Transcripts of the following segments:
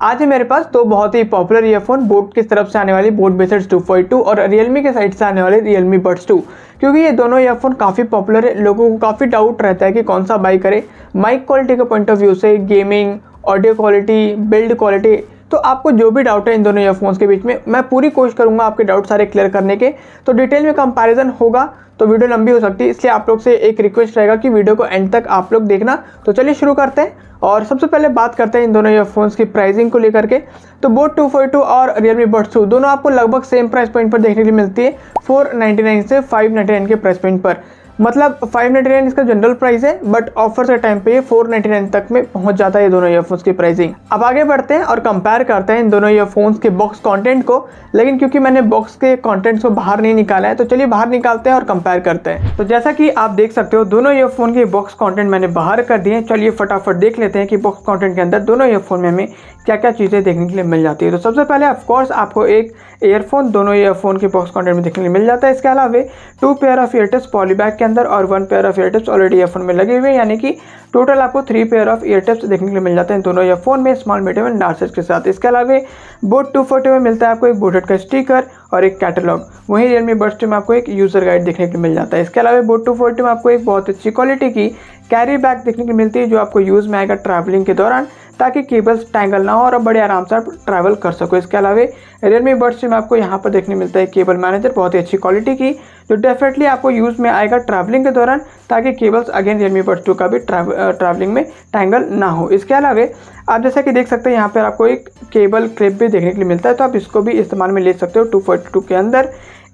आज है मेरे पास दो बहुत ही पॉपुलर ईयरफोन, बोट की तरफ से आने वाली बोट बेसिड्स 242 और रियलमी के साइड से आने वाले रियलमी बड्स 2, क्योंकि ये दोनों ईयरफोन काफ़ी पॉपुलर है। लोगों को काफ़ी डाउट रहता है कि कौन सा बाई करे माइक क्वालिटी के पॉइंट ऑफ व्यू से, gaming, audio quality, build quality. तो आपको जो भी डाउट है इन दोनों ईयरफोन्स के बीच में, मैं पूरी कोशिश करूंगा आपके डाउट सारे क्लियर करने के। तो डिटेल में कंपैरिजन होगा तो वीडियो लंबी हो सकती है, इसलिए आप लोग से एक रिक्वेस्ट रहेगा कि वीडियो को एंड तक आप लोग देखना। तो चलिए शुरू करते हैं और सबसे पहले बात करते हैं इन दोनों ईयरफोन्स की प्राइसिंग को लेकर के। तो बोट 242 और रियलमी बड्स 2 दोनों आपको लगभग सेम प्राइस पॉइंट पर देखने के लिए मिलती है, 499 से 599 के प्राइस पॉइंट पर। मतलब 599 इसका जनरल प्राइस है, बट ऑफर के टाइम पे ये 499 तक में पहुंच जाता है ये दोनों ईयरफोन्स की प्राइसिंग। अब आगे बढ़ते हैं और कंपेयर करते हैं इन दोनों ईयरफोन्स के बॉक्स कंटेंट को। लेकिन क्योंकि मैंने बॉक्स के कंटेंट्स को बाहर नहीं निकाला है, तो चलिए बाहर निकालते हैं और कंपेयर करते हैं। तो जैसा कि आप देख सकते हो, दोनों ईयरफोन के बॉक्स कंटेंट मैंने बाहर कर दिए। चलिए फटाफट देख लेते हैं कि बॉक्स कंटेंट के अंदर दोनों ईयरफोन में हमें क्या क्या चीज़ें देखने के लिए मिल जाती है। तो सबसे पहले ऑफकोर्स आपको एक ईयरफोन दोनों ईयरफोन के बॉक्स कंटेंट में देखने के लिए मिल जाता है। इसके अलावा 2 पेयर ऑफ ईयरटिप्स पॉलीबैग के अंदर और 1 pair of ear tips already earphone में लगे हुए हैं, यानी कि टोटल आपको 3 पेयर ऑफ ईयरटिप्स देखने के लिए मिल जाते हैं दोनों ईयरफोन में, small, medium and large size के साथ। इसके अलावा बोट 242 में मिलता है आपको एक बोटेड का स्टिकर और एक कैटलॉग। वहीं रियलमी बड्स 2 में आपको एक यूजर गाइड देखने के लिए मिल जाता है। इसके अलावा बोट 242 में आपको एक बहुत अच्छी क्वालिटी की कैरी बैग देखने को मिलती है, जो आपको यूज़ में आएगा ट्रैवलिंग के दौरान, ताकि केबल्स टैंगल ना हो और बड़े आराम से आप ट्रैवल कर सको। इसके अलावा रियलमी बड्स में आपको यहाँ पर देखने मिलता है केबल मैनेजर, बहुत ही अच्छी क्वालिटी की, जो डेफिनेटली आपको यूज़ में आएगा ट्रैवलिंग के दौरान, ताकि केबल्स अगेन रियलमी बड्स 2 का भी ट्रैवलिंग में टैंगल ना हो। इसके अलावा आप जैसा कि देख सकते हैं, यहाँ पर आपको एक केबल क्लिप भी देखने के लिए मिलता है, तो आप इसको भी इस्तेमाल में ले सकते हो 242 के अंदर।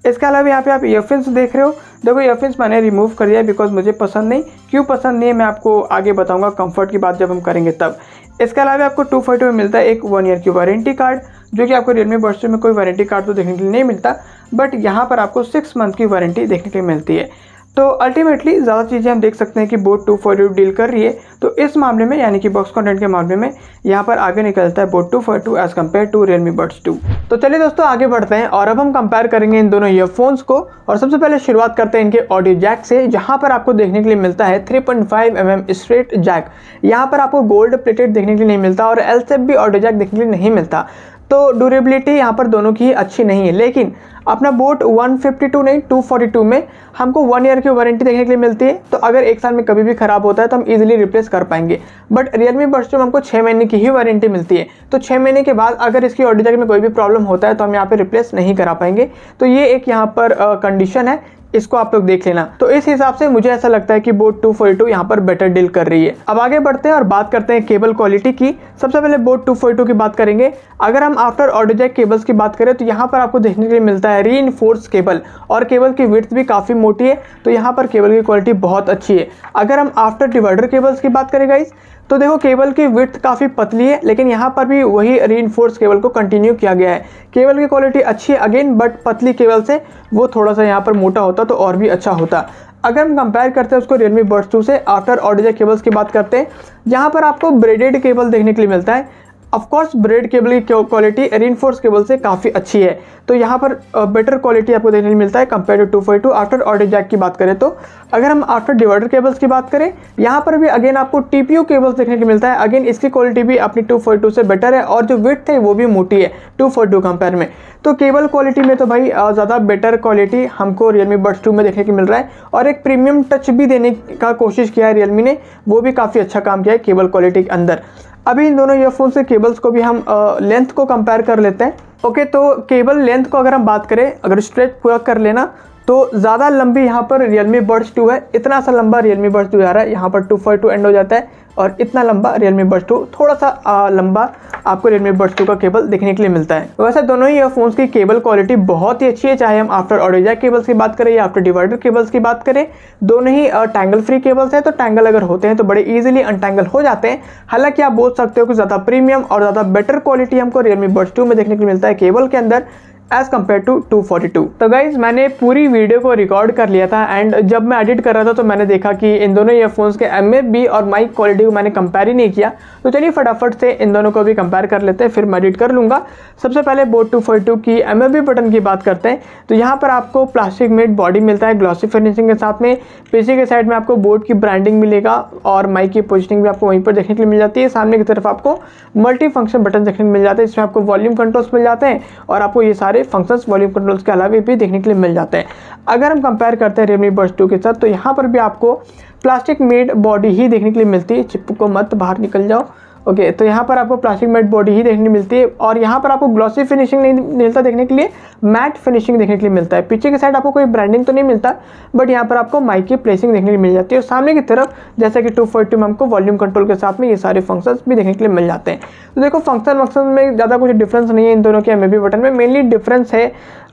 इसके अलावा यहाँ पे आप ईयरफोन्स देख रहे हो। देखो ईयरफोन्स मैंने रिमूव कर दिया बिकॉज मुझे पसंद नहीं। क्यों पसंद नहीं है मैं आपको आगे बताऊंगा, कंफर्ट की बात जब हम करेंगे तब। इसके अलावा आपको 242 में मिलता है एक 1 ईयर की वारंटी कार्ड, जो कि आपको रियलमी बड्स 2 में कोई वारंटी कार्ड तो देखने के लिए नहीं मिलता, बट यहाँ पर आपको 6 मंथ की वारंटी देखने के लिए मिलती है। तो अल्टीमेटली ज़्यादा चीज़ें हम देख सकते हैं कि बोट 242 डील कर रही है। तो इस मामले में, यानी कि बॉक्स कंटेंट के मामले में, यहाँ पर आगे निकलता है boAt 242 as compare to Realme Buds 2। तो चलिए दोस्तों आगे बढ़ते हैं और अब हम कंपेयर करेंगे इन दोनों ईयरफोन्स को। और सबसे पहले शुरुआत करते हैं इनके ऑडियो जैक से, जहाँ पर आपको देखने के लिए मिलता है 3.5 mm स्ट्रेट जैक। यहाँ पर आपको गोल्ड प्लेटेड देखने के लिए नहीं मिलता और एल शेप भी ऑडियो जैक देखने के लिए नहीं मिलता। तो ड्यूरेबिलिटी यहाँ पर दोनों की अच्छी नहीं है। लेकिन अपना बोट 152 नहीं 242 में हमको 1 ईयर की वारंटी देखने के लिए मिलती है। तो अगर 1 साल में कभी भी ख़राब होता है तो हम इजीली रिप्लेस कर पाएंगे। बट रियलमी बड्स 2 में हमको 6 महीने की ही वारंटी मिलती है। तो 6 महीने के बाद अगर इसकी ऑडियो जैक में कोई भी प्रॉब्लम होता है तो हम यहाँ पे रिप्लेस नहीं करा पाएंगे। तो ये एक यहाँ पर कंडीशन है, इसको आप लोग देख लेना। तो इस हिसाब से मुझे ऐसा लगता है कि बोट 242 यहाँ पर बेटर डील कर रही है। अब आगे बढ़ते हैं और बात करते हैं केबल क्वालिटी की। सबसे पहले बोट 242 की बात करेंगे। अगर हम आफ्टर ऑडियो जैक केबल्स की बात करें तो यहाँ पर आपको देखने के लिए मिलता है रीइंफोर्स्ड केबल, और केबल की विड्थ भी काफ़ी मोटी है। तो यहाँ पर केबल की क्वालिटी बहुत अच्छी है। अगर हम आफ्टर डिवाइडर केबल्स की बात करें गाइस, तो देखो केबल की विड्थ काफ़ी पतली है, लेकिन यहाँ पर भी वही रीइंफोर्स्ड केबल को कंटिन्यू किया गया है। केबल की क्वालिटी अच्छी है अगेन, बट पतली केबल से वो थोड़ा सा यहाँ पर मोटा होता तो और भी अच्छा होता। अगर हम कंपेयर करते हैं उसको रियलमी बड्स 2 से, आफ्टर ऑडियो जैक केबल्स की बात करते हैं, जहाँ पर आपको ब्रेडेड केबल देखने के लिए मिलता है। ऑफकोर्स ब्रेड केबल की क्वालिटी रीइंफोर्स केबल से काफ़ी अच्छी है। तो यहाँ पर बेटर क्वालिटी आपको देखने को मिलता है compare to 242 after audio jack की बात करें तो। अगर हम आफ्टर डिवाइडर केबल्स की बात करें, यहाँ पर भी अगेन आपको TPU केबल्स देखने को मिलता है। अगेन इसकी क्वालिटी भी अपनी 242 से बेटर है और जो विड्थ है वो भी मोटी है 242 कंपेयर में। तो केबल क्वालिटी में तो भाई ज़्यादा बेटर क्वालिटी हमको रियलमी बड्स 2 में देखने को मिल रहा है। और एक प्रीमियम टच भी देने का कोशिश किया है रियलमी ने, वो भी काफ़ी अच्छा काम किया है केबल क्वालिटी के अंदर। अभी इन दोनों ईयरफोन से केबल्स को भी हम लेंथ को कंपेयर कर लेते हैं। ओके, तो केबल लेंथ को अगर हम बात करें, अगर स्ट्रेच पूरा कर लेना तो ज़्यादा लंबी यहाँ पर रियलमी बड्स 2 है। इतना सा लंबा रियलमी बड्स 2 आ रहा है, यहाँ पर 242 एंड हो जाता है, और इतना लंबा रियलमी बड्स 2, थोड़ा सा लंबा आपको रियलमी बड्स 2 का केबल देखने के लिए मिलता है। वैसे दोनों ही ईयरफोन्स की केबल क्वालिटी बहुत ही अच्छी है, चाहे हम आफ्टर ऑडियो जैक केबल्स की बात करें या आफ्टर डिवाइडर केबल्स की बात करें। दोनों ही टैंगल फ्री केबल्स हैं, तो टैंगल अगर होते हैं तो बड़े ईजिली अनटैंगल हो जाते हैं। हालांकि आप बोल सकते हो कि ज़्यादा प्रीमियम और ज़्यादा बेटर क्वालिटी हमको रियलमी बड्स 2 में देखने को मिलता है केबल के अंदर। As compare to 242। तो गाइज मैंने पूरी वीडियो को रिकॉर्ड कर लिया था एंड जब मैं एडिट कर रहा था तो मैंने देखा कि इन दोनों ईयरफोन्स के MFB और माइक क्वालिटी को मैंने कंपेयर ही नहीं किया। तो चलिए फटाफट से इन दोनों को भी कंपेयर कर लेते हैं, फिर मैं एडिट कर लूँगा। सबसे पहले बोट 242 की MFB बटन की बात करते हैं। तो यहाँ पर आपको प्लास्टिक मेड बॉडी मिलता है ग्लॉसी फिनिशिंग के साथ में। पीछे के साइड में आपको बोट की ब्रांडिंग मिलेगा और माइक की पोजिशनिंग भी आपको वहीं पर देखने के लिए मिल जाती है। सामने की तरफ आपको मल्टी फंक्शन बटन देखने को मिल जाते हैं, इसमें आपको वॉल्यूम कंट्रोल्स मिल जाते हैं और आपको ये सारे फंक्शंस वॉल्यूम कंट्रोल्स के अलावा भी देखने के लिए मिल जाते हैं। अगर हम कंपेयर करते हैं Realme Buds 2 के साथ तो यहाँ पर भी आपको प्लास्टिक मेड बॉडी ही देखने के लिए मिलती है। चिपको मत, बाहर निकल जाओ। ओके, तो यहाँ पर आपको प्लास्टिक मैट बॉडी ही देखने मिलती है और यहाँ पर आपको ग्लॉसी फिनिशिंग नहीं मिलता देखने के लिए, मैट फिनिशिंग देखने के लिए मिलता है। पीछे की साइड आपको कोई ब्रांडिंग तो नहीं मिलता, बट यहाँ पर आपको माइक की प्लेसिंग देखने के लिए मिल जाती है। और सामने की तरफ जैसे कि 242 में हमको वॉल्यूम कंट्रोल के साथ में ये सारे फंक्शंस भी देखने के लिए मिल जाते हैं। तो देखो फंक्शन में ज़्यादा कुछ डिफरेंस नहीं है इन दोनों के MFB बटन में। मेनली डिफरेंस है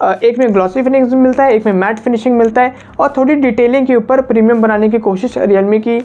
एक में ग्लॉसी फिनिशिंग मिलता है, एक में मैट फिनिशिंग मिलता है और थोड़ी डिटेलिंग के ऊपर प्रीमियम बनाने की कोशिश Realme की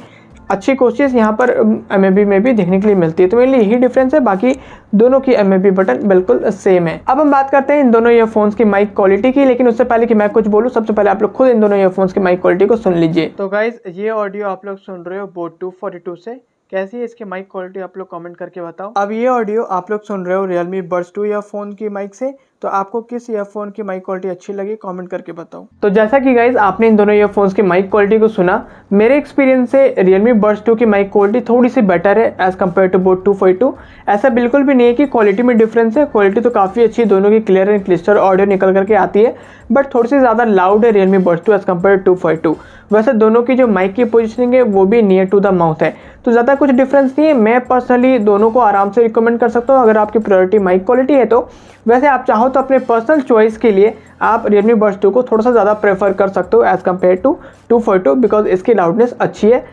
अच्छी कोशिश यहाँ पर MFB में भी देखने के लिए मिलती है। तो मेनली यही डिफरेंस है, बाकी दोनों की MFB बटन बिल्कुल सेम है। अब हम बात करते हैं इन दोनों ईयरफोन्स की माइक क्वालिटी की, लेकिन उससे पहले कि मैं कुछ बोलूँ सबसे पहले आप लोग खुद इन दोनों ईयरफोन्स की माइक क्वालिटी को सुन लीजिए। तो गाइज ये ऑडियो आप लोग सुन रहे हो बोट 242 से, कैसी है इसकी माइक क्वालिटी आप लोग कमेंट करके बताओ। अब ये ऑडियो आप लोग सुन रहे हो Realme Buds 2 ईयरफोन की माइक से, तो आपको किस ईयरफोन की माइक क्वालिटी अच्छी लगी कमेंट करके बताओ। तो जैसा कि गाइज आपने इन दोनों ईयरफोन्स की माइक क्वालिटी को सुना, मेरे एक्सपीरियंस से Realme Buds 2 की माइक क्वालिटी थोड़ी सी बेटर है एज कम्पेयर टू बोट 242। ऐसा बिल्कुल भी नहीं है कि क्वालिटी में डिफरेंस है, क्वालिटी तो काफ़ी अच्छी है, दोनों की क्लियर एंड क्लिस्टर ऑडियो निकल करके आती है, बट थोड़ी सी ज़्यादा लाउड है Realme Buds 2 as compare to 242। वैसे दोनों की जो माइक की पोजीशनिंग है वो भी नियर टू द माउथ है, तो ज़्यादा कुछ डिफरेंस नहीं है। मैं पर्सनली दोनों को आराम से रिकमेंड कर सकता हूँ अगर आपकी प्रायोरिटी माइक क्वालिटी है तो। वैसे आप चाहो तो अपने पर्सनल चॉइस के लिए आप Realme Buds 2 को थोड़ा सा ज़्यादा प्रेफर कर सकते हो एज़ कम्पेयर टू 242, बिकॉज इसकी लाउडनेस अच्छी है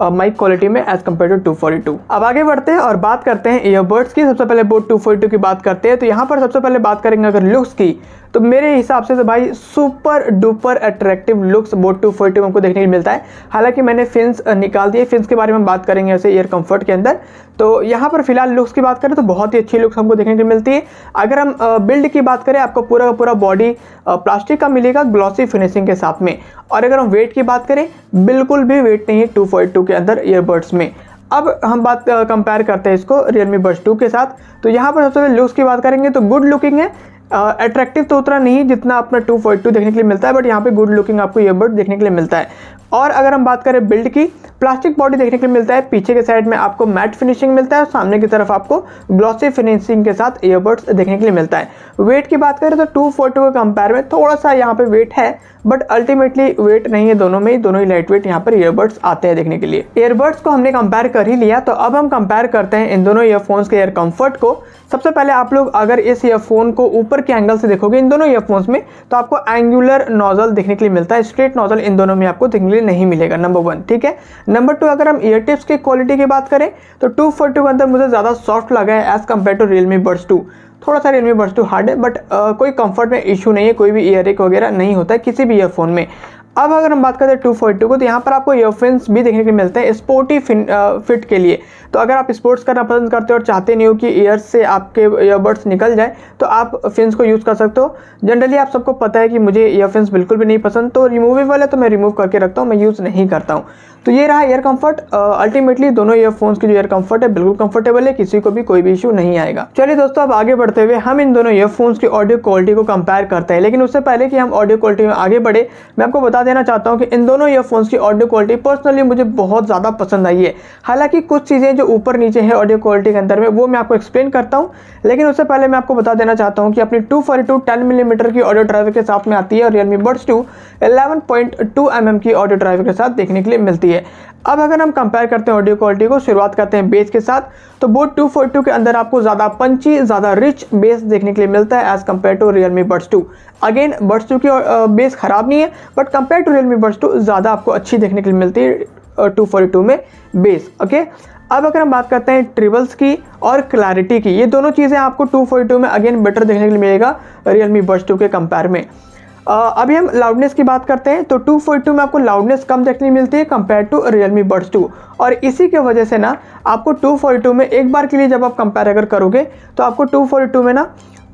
माइक क्वालिटी में एज कम्पेयर टू 242। अब आगे बढ़ते हैं और बात करते हैं ईयरबड्स की। सबसे पहले बोट 242 की बात करते हैं। तो यहाँ पर सबसे पहले बात करेंगे अगर लुक्स की, तो मेरे हिसाब से तो भाई super duper attractive looks boat 242 में हमको देखने को मिलता है। हालांकि मैंने फिन्स निकाल दिए, फिन्स के बारे में बात करेंगे ऐसे ईयर कंफर्ट के अंदर। तो यहाँ पर फिलहाल लुक्स की बात करें तो बहुत ही अच्छी लुक्स हमको देखने को मिलती है। अगर हम बिल्ड की बात करें, आपको पूरा का पूरा बॉडी प्लास्टिक का मिलेगा ग्लॉसी फिनिशिंग के साथ में। और अगर हम वेट की बात करें, बिल्कुल भी वेट नहीं है 242 के अंदर ईयरबड्स में। अब हम बात कंपेयर करते हैं इसको Realme Buds 2 के साथ। तो यहाँ पर सबसे पहले लुक्स की बात करेंगे तो गुड लुकिंग है, अट्रैक्टिव तो उतना नहीं जितना अपना 242 देखने के लिए मिलता है, बट यहाँ पे गुड लुकिंग आपको ईयरबड देखने के लिए मिलता है। और अगर हम बात करें बिल्ड की, प्लास्टिक बॉडी देखने के लिए मिलता है, पीछे के साइड में आपको मैट फिनिशिंग मिलता है और सामने की तरफ आपको ग्लॉसी फिनिशिंग के साथ ईयरबड्स देखने के लिए मिलता है। वेट की बात करें तो 242 के कंपेयर में थोड़ा सा यहाँ पे वेट है, बट अल्टीमेटली वेट नहीं है दोनों में, दोनों ही लाइट वेट यहाँ पर ईयरबड्स आते हैं देखने के लिए। ईयरबड्स को हमने कंपेयर कर ही लिया, तो अब हम कंपेयर करते हैं इन दोनों ईयरफोन्स के एयर कंफर्ट को। सबसे पहले आप लोग अगर इस ईयरफोन को ऊपर के एंगल से देखोगे इन दोनों ईयरफोन्स में, तो आपको एंगुलर नोजल देखने के लिए मिलता है, स्ट्रेट नोजल इन दोनों में आपको देखने के लिए नहीं मिलेगा, नंबर 1, ठीक है। नंबर 2, अगर हम ईयर टिप्स की क्वालिटी की बात करें तो 242 के अंदर मुझे ज़्यादा सॉफ्ट लगा है as compare to Realme Buds 2। थोड़ा सा Realme Buds 2 हार्ड है, बट कोई कंफर्ट में इशू नहीं है, कोई भी ईयर एक वगैरह नहीं होता है किसी भी ईयरफोन में। अब अगर हम बात करें 242 को, तो यहाँ पर आपको ईयरफोन्स भी देखने को मिलते हैं स्पोर्टी फिट के लिए। तो अगर आप स्पोर्ट्स करना पसंद करते हो और चाहते नहीं हो कि ईयर्स से आपके ईयरबड्स निकल जाए, तो आप फिन्स को यूज़ कर सकते हो। जनरली आप सबको पता है कि मुझे ईयरफोन्स बिल्कुल भी नहीं पसंद, तो रिमूवेबल है तो मैं रिमूव करके रखता हूँ, मैं यूज़ नहीं करता हूँ। तो ये रहा ईयर कंफर्ट। अल्टीमेटली दोनों ईयरफोन्स की जो ईयर कंफर्ट है बिल्कुल कंफर्टेबल है, किसी को भी कोई भी इशू नहीं आएगा। चलिए दोस्तों, अब आगे बढ़ते हुए हम इन दोनों ईयरफोन्स की ऑडियो क्वालिटी को कंपेयर करते हैं। लेकिन उससे पहले कि हम ऑडियो क्वालिटी में आगे बढ़े, मैं आपको बता देना चाहता हूँ कि इन दोनों ईयरफोन्स की ऑडियो क्वालिटी पर्सनली मुझे बहुत ज़्यादा पसंद आई है। हालांकि कुछ चीज़ें जो ऊपर नीचे है ऑडियो क्वालिटी के अंदर में, वो मैं आपको एक्सप्लेन करता हूँ। लेकिन उससे पहले मैं आपको बता देना चाहता हूँ कि अपनी 242 10 मिलीमीटर की ऑडियो ड्राइवर के साथ में आती है और Realme Buds 2 11.2 mm की ऑडियो ड्राइवर के साथ देखने के लिए मिलती है। अब अगर हम कंपेयर करते हैं ऑडियो क्वालिटी को, शुरुआत करते हैं बेस के साथ, तो बोट 242 के अंदर आपको ज़्यादा पंची, ज़्यादा रिच बेस देखने के लिए मिलता है as compare to Realme Buds 2। Again Buds 2 की बेस खराब नहीं है, but compare to Realme Buds 2 ज़्यादा आपको अच्छी देखने के लिए मिलती है 242 में बेस। ओके, अब अगर हम बात करते हैं ट्रिबल्स की और क्लैरिटी की, ये दोनों चीज़ें आपको 242 में अगेन बेटर देखने के लिए मिलेगा Realme Buds 2 के कंपेयर में। अभी हम लाउडनेस की बात करते हैं, तो 242 में आपको लाउडनेस कम देखने मिलती है कंपेयर टू Realme Buds 2। और इसी के वजह से ना आपको 242 में एक बार के लिए जब आप कंपेयर अगर करोगे, तो आपको 242 में ना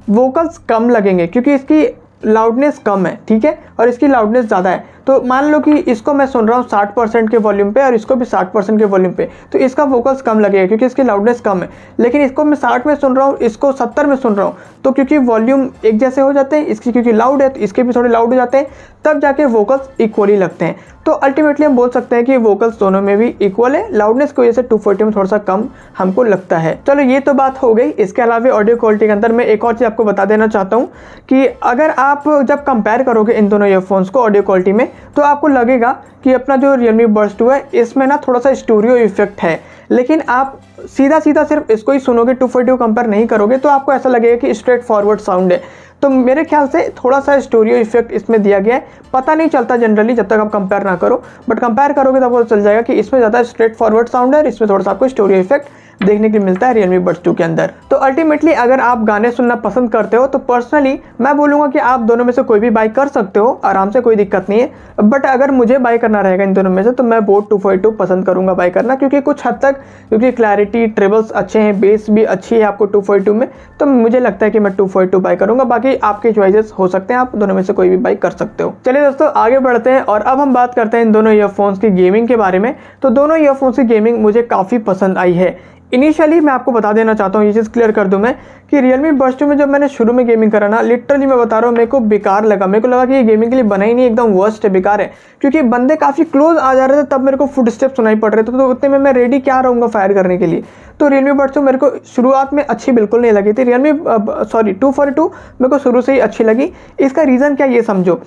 वोकल्स कम लगेंगे क्योंकि इसकी लाउडनेस कम है, ठीक है, और इसकी लाउडनेस ज़्यादा है। तो मान लो कि इसको मैं सुन रहा हूँ 60% के वॉल्यूम पे और इसको भी 60% के वॉल्यूम पे, तो इसका वोकल्स कम लगेगा क्योंकि इसकी लाउडनेस कम है। लेकिन इसको मैं 60 में सुन रहा हूँ, इसको 70 में सुन रहा हूँ, तो क्योंकि वॉल्यूम एक जैसे हो जाते हैं, इसकी क्योंकि लाउड है तो इसके भी थोड़े लाउड हो जाते हैं, तब जाके वोकल्स इक्वली लगते हैं। तो अल्टीमेटली हम बोल सकते हैं कि वोकल्स दोनों में भी इक्वल है, लाउडनेस की वजह से 240 में थोड़ा सा कम हमको लगता है। चलो ये तो बात हो गई। इसके अलावा ऑडियो क्वालिटी के अंदर मैं एक और चीज़ आपको बता देना चाहता हूँ कि अगर आप जब कंपेयर करोगे इन दोनों ईयरफोन्स को ऑडियो क्वालिटी में, तो आपको लगेगा कि अपना जो Realme Buds 2 है इसमें ना थोड़ा सा स्टूडियो इफेक्ट है। लेकिन आप सीधा सिर्फ इसको ही सुनोगे, 240 को कंपेयर नहीं करोगे, तो आपको ऐसा लगेगा कि स्ट्रेट फॉरवर्ड साउंड है। तो मेरे ख्याल से थोड़ा सा स्टूडियो इफेक्ट इसमें दिया गया है, पता नहीं चलता जनरली जब तक आप कंपेयर ना करो, बट कंपेयर करोगे तो आपको चल जाएगा कि इसमें ज़्यादा स्ट्रेट फॉरवर्ड साउंड है और इसमें थोड़ा सा आपको स्टूडियो इफेक्ट देखने के लिए मिलता है Realme Buds 2 के अंदर। तो अल्टीमेटली अगर आप गाने सुनना पसंद करते हो तो पर्सनली मैं बोलूँगा कि आप दोनों में से कोई भी बाई कर सकते हो आराम से, कोई दिक्कत नहीं है। बट अगर मुझे बाई करना रहेगा इन दोनों में से तो मैं बोट 242 पसंद करूँगा बाई करना, क्योंकि कुछ हद तक क्योंकि क्लैरिटी, ट्रेबल्स अच्छे हैं, बेस भी अच्छी है आपको 242 में, तो मुझे लगता है कि मैं 242 बाई करूँगा। बाकी आपके चॉइसेस हो सकते हैं, आप दोनों में से कोई भी बाई कर सकते हो। चलिए दोस्तों आगे बढ़ते हैं और अब हम बात करते हैं इन दोनों ईयरफोन्स की गेमिंग के बारे में। तो दोनों ईयरफोन्स की गेमिंग मुझे काफ़ी पसंद आई है। इनिशियली मैं आपको बता देना चाहता हूँ, ये चीज़ क्लियर कर दूँ मैं कि Realme Buds 2 में जब मैंने शुरू में गेमिंग करा ना, लिटरली मैं बता रहा हूँ, मेरे को बेकार लगा। मेरे को लगा कि ये गेमिंग के लिए बना ही नहीं, एकदम वर्स्ट है, बेकार है। क्योंकि बंदे काफ़ी क्लोज आ जा रहे थे, तब मेरे को फुट स्टेप सुनाई पड़ रहे थे, तो उतने में मैं रेडी क्या रहूँगा फायर करने के लिए। तो Realme Buds 2 मेरे को शुरुआत में अच्छी बिल्कुल नहीं लगी थी। 242 मेरे को शुरू से ही अच्छी लगी। इसका रीज़न क्या ये समझो,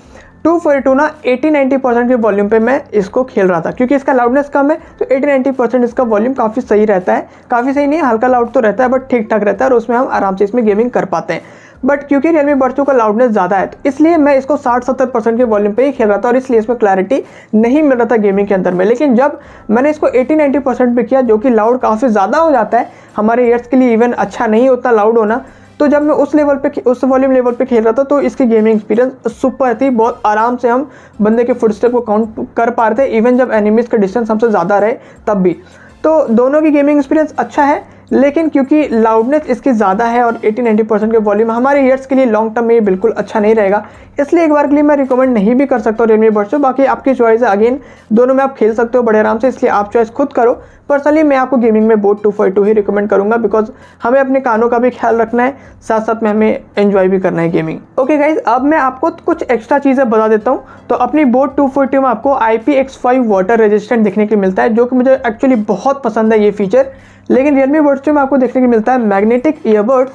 242 ना 80-90% के वॉल्यूम पे मैं इसको खेल रहा था, क्योंकि इसका लाउडनेस कम है तो 80-90% इसका वॉल्यूम काफ़ी सही रहता है। काफ़ी सही नहीं है, हल्का लाउड तो रहता है बट ठीक ठाक रहता है और उसमें हम आराम से इसमें गेमिंग कर पाते हैं। बट क्योंकि Realme Buds 2 का लाउडनेस ज़्यादा है तो इसलिए मैं इसको 60-70% के वॉल्यूम पे ही खेल रहा था और इसलिए इसमें क्लैरिटी नहीं मिल रहा था गेमिंग के अंदर में। लेकिन जब मैंने इसको 80-90% पे किया, जो कि लाउड काफ़ी ज़्यादा हो जाता है, हमारे ईयर्स के लिए इवन अच्छा नहीं उतना लाउड होना, तो जब मैं उस वॉल्यूम लेवल पे खेल रहा था तो इसकी गेमिंग एक्सपीरियंस सुपर थी। बहुत आराम से हम बंदे के फुटस्टेप को काउंट कर पा रहे थे, इवन जब एनिमीज का डिस्टेंस हमसे ज़्यादा रहे तब भी। तो दोनों की गेमिंग एक्सपीरियंस अच्छा है, लेकिन क्योंकि लाउडनेस इसकी ज़्यादा है और 80-90% के वॉल्यूम हमारे ईयर्स के लिए लॉन्ग टर्म में ये बिल्कुल अच्छा नहीं रहेगा, इसलिए एक बार के लिए मैं रिकमेंड नहीं भी कर सकता हूँ Realme Buds 2। बाकी आपकी चॉइस है, अगेन दोनों में आप खेल सकते हो बड़े आराम से, इसलिए आप चॉइस खुद करो। पर्सनली मैं आपको गेमिंग में बोट 242 ही रिकमेंड करूंगा, बिकॉज हमें अपने कानों का भी ख्याल रखना है, साथ साथ में हमें एंजॉय भी करना है गेमिंग। ओके गाइज, अब मैं आपको कुछ एक्स्ट्रा चीज़ें बता देता हूँ। तो अपनी बोट 242 में आपको IPX5 वाटर रेजिस्टेंट देखने के लिए मिलता है, जो कि मुझे एक्चुअली बहुत पसंद है ये फीचर। लेकिन Realme Buds 2 में आपको देखने को मिलता है मैग्नेटिक ईयरबड्स।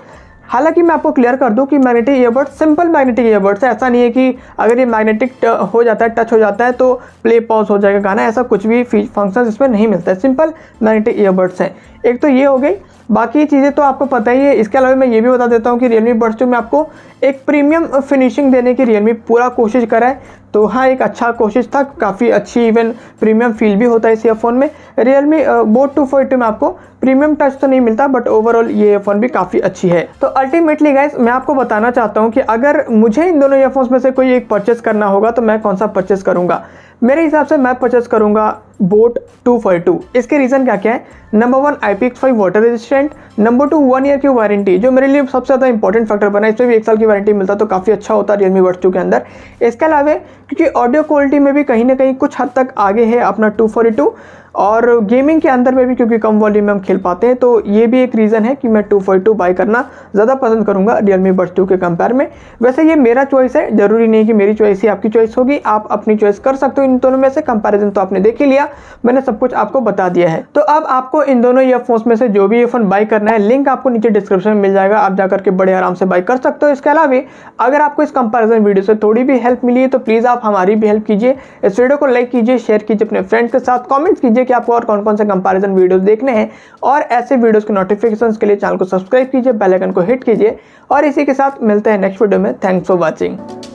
हालांकि मैं आपको क्लियर कर दूं कि magnetic earbuds simple magnetic earbuds है, ऐसा नहीं है कि अगर ये मैग्नेटिक हो जाता है, टच हो जाता है तो प्ले पॉज हो जाएगा गाना, ऐसा कुछ भी फंक्शन इसमें नहीं मिलता है। सिंपल मैग्नेटिक ईयरबड्स हैं। एक तो ये हो गई, बाकी चीज़ें तो आपको पता ही है। इसके अलावा मैं ये भी बता देता हूँ कि Realme Buds 2 में आपको एक प्रीमियम फिनिशिंग देने की Realme पूरा कोशिश करा है। तो हाँ, एक अच्छा कोशिश था, काफ़ी अच्छी इवन प्रीमियम फील भी होता है इस ईयरफोन में। Realme बोट 242 में आपको प्रीमियम टच तो नहीं मिलता, बट ओवरऑल ये ईयरफोन भी काफ़ी अच्छी है। तो अल्टीमेटली गाइस, मैं आपको बताना चाहता हूँ कि अगर मुझे इन दोनों ईयरफोन्स में से कोई एक परचेस करना होगा तो मैं कौन सा परचेस करूँगा। मेरे हिसाब से मैं परचेस करूँगा बोट 242। इसके रीज़न क्या क्या है, number 1 IPX5 water resistant, number 2 1 year की वारंटी, जो मेरे लिए सबसे ज़्यादा इंपॉर्टेंट फैक्टर बना है। इसमें भी 1 साल की वारंटी मिलता तो काफ़ी अच्छा होता Realme Buds 2 के अंदर। इसके अलावा क्योंकि ऑडियो क्वालिटी में भी कहीं ना कहीं कुछ हद तक आगे है अपना 242, और गेमिंग के अंदर में भी क्योंकि कम वॉल्यूम में हम खेल पाते हैं, तो ये भी एक रीज़न है कि मैं 242 बाई करना ज़्यादा पसंद करूँगा Realme Buds 2 के कंपेयर में। वैसे ये मेरा चॉइस है, ज़रूरी नहीं कि मेरी चॉइस ही आपकी चॉइस होगी, आप अपनी चॉइस कर सकते हो इन दोनों में से। कंपैरिजन तो आपने देख ही लिया, मैंने सब कुछ आपको बता दिया है। तो अब आपको इन दोनों ईयरफोन्स में से जो भी ईयरफोन बाई करना है, लिंक आपको नीचे डिस्क्रिप्शन में मिल जाएगा, आप जाकर के बड़े आराम से बाई कर सकते हो। इसके अलावा अगर आपको इस कंपैरिजन वीडियो से थोड़ी भी हेल्प मिली है तो प्लीज़ आप हमारी भी हेल्प कीजिए, इस वीडियो को लाइक कीजिए, शेयर कीजिए अपने फ्रेंड्स के साथ, कमेंट्स कीजिए कि आपको और कौन कौन से कंपैरिजन वीडियोस देखने हैं, और ऐसे वीडियोस के नोटिफिकेशंस के लिए चैनल को सब्सक्राइब कीजिए, बेल आइकन को हिट कीजिए। और इसी के साथ मिलते हैं नेक्स्ट वीडियो में। Thanks for watching.